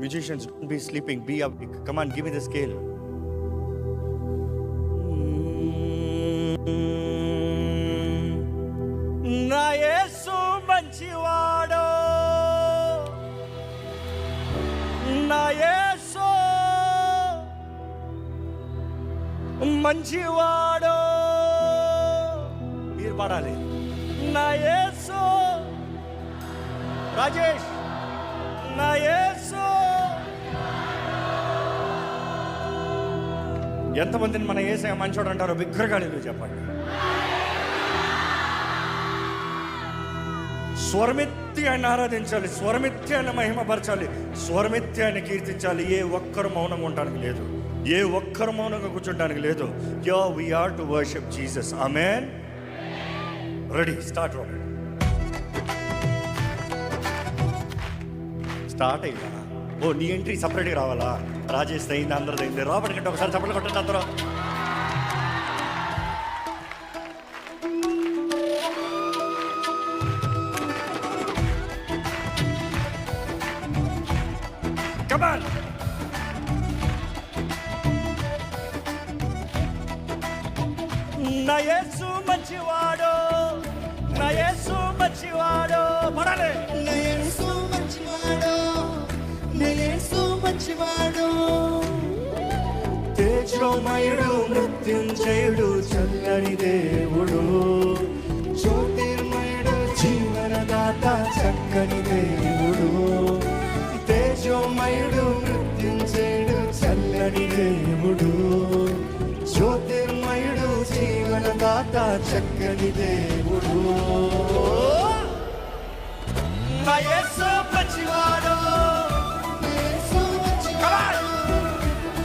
Musicians, don't be sleeping, be awake. Come on, give me the scale. నా యేసు మంచివాడు, నా యేసు మంచివాడు. మీరు పాడాలి. నా యేసు రాజేష్, నా యేసు. ఎంతమందిని మన యేసయ్య మంచోడు అంటారో బిగ్గరగా చెప్పండి. స్వరమెత్తి ఆయన ఆరాధించాలి, స్వరమెత్తి ఆయన మహిమపరచాలి, స్వరమెత్తి ఆయన కీర్తించాలి. ఏ ఒక్కరు మౌనంగా ఉండడానికి లేదు, ఏ ఒక్కరు మౌనంగా కూర్చోడానికి లేదు. we are to worship Jesus. Amen. Ready, start. Start అయ్యా. ఓ నీ ఎంట్రీ సపరేట్గా రావాలా? రాజేష్ అయింది, అందరిది అయింది. రాబడి కంటే ఒకసారి చప్పట్లు కొట్టండి అందరూ. Come on. నా యేసు మంచివాడు, నా యేసు మంచివాడు. పడాలి. నా యేసు మంచివాడు, నా యేసు మంచివాడు. తేజోమయుడు, మృత్యుంజయుడు, చల్లని దేవుడు, జ్యోతిర్మయుడు, జీవనదాత, చక్కని దేవుడు. తేజోమయుడు, మృత్యుంజయుడు, చల్లని దేవుడు, జ్యోతిర్మయుడు, జీవనదాత, చక్కని దేవుడు. నా యేసు మంచివాడు, నా యేసు మంచివాడు,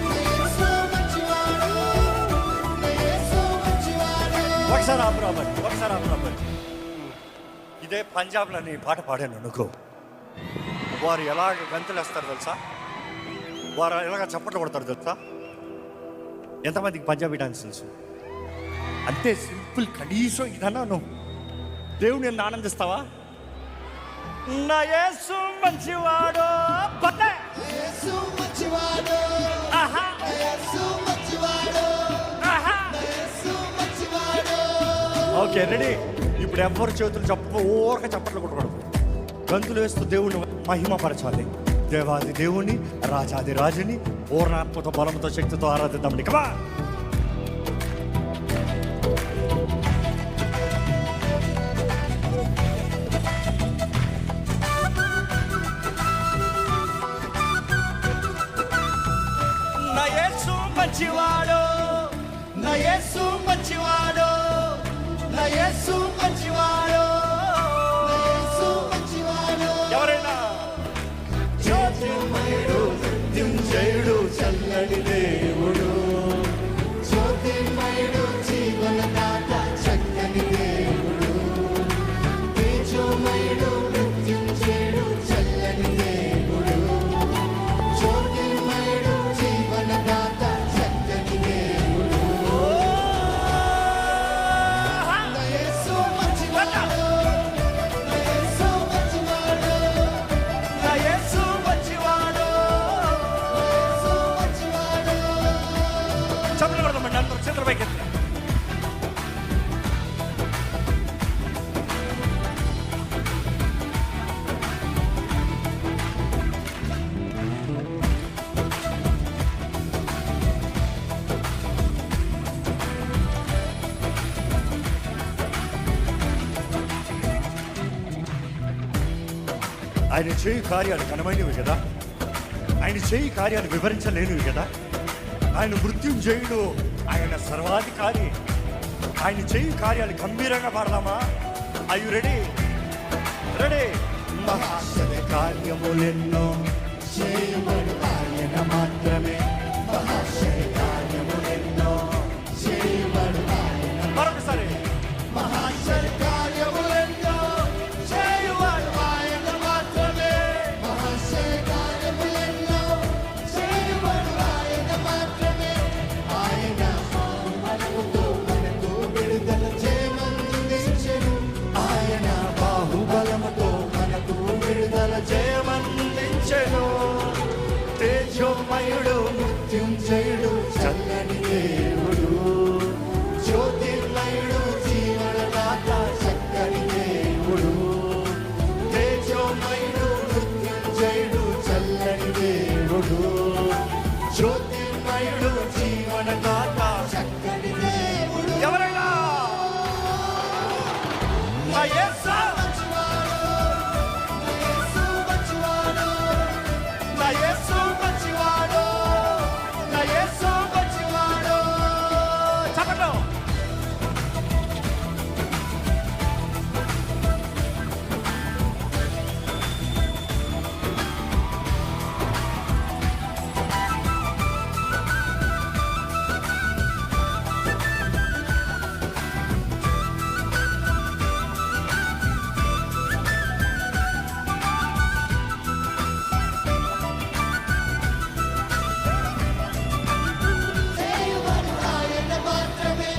నా యేసు మంచివాడు, నా యేసు మంచివాడు. ఒకసారి ఆపురాబట్టి. ఇదే పంజాబ్లో నీ పాట పాడాను అనుకో, వారు ఎలాగ గంతులు వేస్తారు తెలుసా, వారు ఎలాగ చప్పట్లు కొడతారు తెలుసా. ఎంతమందికి పంజాబీ డాన్స్ తెలుసు? అంతే సింపుల్. కనీసం ఇదన్నా నువ్వు దేవుని నిన్ను ఆనందిస్తావా? నా యేసు మంచివాడు, నా యేసు మంచివాడు, ఆహా నా యేసు మంచివాడు, ఆహా. నా యేసు మంచివాడు. Okay ready. ఇప్పుడు ఎవరి చేతులు ఊరక చప్పట్లు కొట్టకూడదు, గంతులు వేస్తూ దేవుని మహిమపరచాలి. దేవాది దేవుని, రాజాది రాజుని పూర్ణాత్మతో, బలంతో, శక్తితో ఆరాధిద్దామండి. కమా. నా యేసు మంచివాడు, నా యేసు మంచివాడు, నా యేసు మంచివాడు. నా యేసు మంచివాడు. ఎవరైనా జ్యోతిర్మయుడు, మృత్యుంజయుడు, చల్లని దేవుడు, జ్యోతిర్మయుడు, జీవనదాత, చక్కని దేవుడు. తేజోమయుడు, మృత్యుంజయుడు, చల్లని దేవుడు. జ్యోతిర్మయుడు, జీవనదాత, చక్కని దేవుడు. నా యేసు మంచివాడు, నా యేసు మంచివాడు, నా యేసు మంచివాడు. నా యేసు మంచివాడు. చప్పట్లు కొడదామండి అందరూ, చేతుల పైకి ఎత్తి. ఆయన చేయి కార్యాలు ఘనమైనవి కదా, ఆయన చేయి కార్యాలు వివరించలేనివి కదా. ఆయన మృత్యుంజయుడు, ఆయన సర్వాధికారి, ఆయన చేయి కార్యాలు గంభీరంగా పాడదామా? Are you ready? మహాశయ కార్యములెన్నో చేయబడు ఆయన మాత్రమే. మహాశయ కార్యములెన్నో చేయబడు ఆయన. మరొకసారి. మహాశయ కార్యములెన్నో చేయబడు ఆయన మాత్రమే. మహాశయ కార్యములెన్నో చేయబడు ఆయన మాత్రమే. ఆయన బాహుబలముతో మనకు విడుదల చేయమందించెను. ఆయన బాహుబలముతో మనకు విడుదల జయమందించెను. మృత్యుంజయుడు చల్లని దేవుడు, జ్యోతిర్మయుడు జీవనదాత చక్కని దేవుడు, తేజోమయుడు మృత్యుంజయుడు చల్లని దేవుడు, జ్యోతిర్మయుడు జీవనదాత చక్కని దేవుడు. ఎవరైనా నా యేసు నా యేసు మంచివాడు, నా యేసు మంచివాడు. చెప్పండి. చేయువాడు ఆయన మాత్రమే,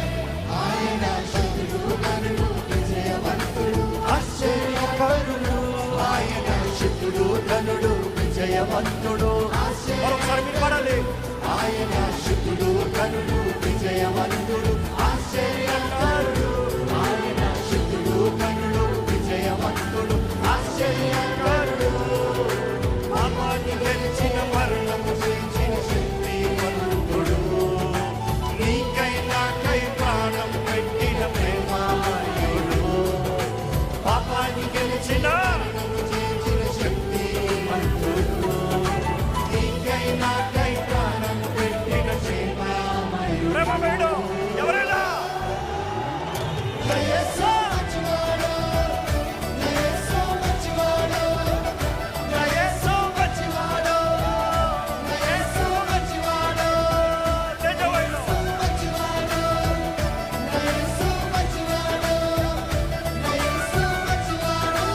ఆయన శత్రువు కనుడు విజయవంతుడు, ఆశ్చర్యకరుడు, ఆయన శత్రువు ధనుడు విజయవంతుడు, మరొకసారి మీరు పాడాలి. ఆయన శుద్ధుడు కనుడు విజయవంతుడు, ఆశ్చర్యకరుడు, ఆయన శుద్ధుడు కనుడు విజయవంతుడు, ఆశ్చర్యకరుడు, పాపాన్ని గెలిచిన మరణము జయించిన శక్తివంతుడు, నీకై నాకై ప్రాణం పెట్టిన ప్రేమామయుడు, పాపాన్ని గెలిచిన మరణము జయించిన శక్తివంతుడు, నీకై నాకై ప్రాణం పెట్టిన ప్రేమామయుడు. ప్రేమమయుడు. ఎవరైనా నా యేసు మంచివాడు, నా యేసు మంచివాడు, నా యేసు మంచివాడు, నా యేసు మంచివాడు, తేజోమయుడు. మంచివాడు, నా యేసు మంచివాడు, నా యేసు మంచివాడు,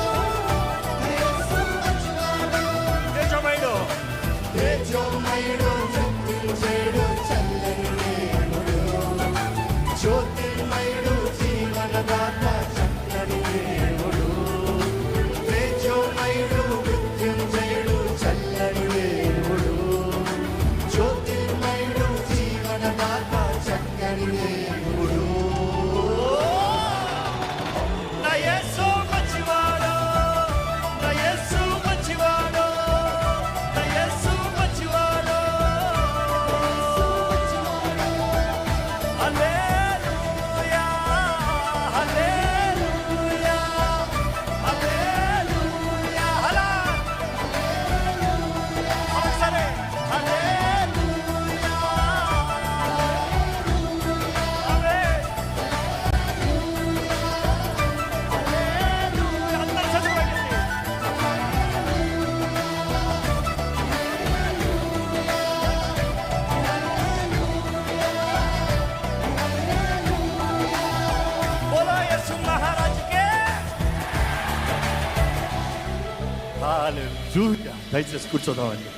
నా యేసు మంచివాడు. తేజోమయుడు. తేజోమయుడు మృత్యుంజయుడు చల్లని దేవుడు, జ్యోతిర్మయుడు జీవనదాత చక్కని దేవుడు, తేజోమయుడు మృత్యుంజయుడు చల్లని దేవుడు, జ్యోతిర్మయుడు జీవనదాత చక్కని దేవుడు. నా యేసు మంచివాడు. నా యేసు మంచివాడు. నా యేసు మంచివాడు. హల్లెలూయా. హల్లెలూయా. హల్లెలూయా. హలా. ఒకసారి. హల్లెలూయా. ఆమేన్. అందరూ చదవండి. बोलो यीशु महाराज के हालेलूया. దయచేసి కూర్చోదామండి.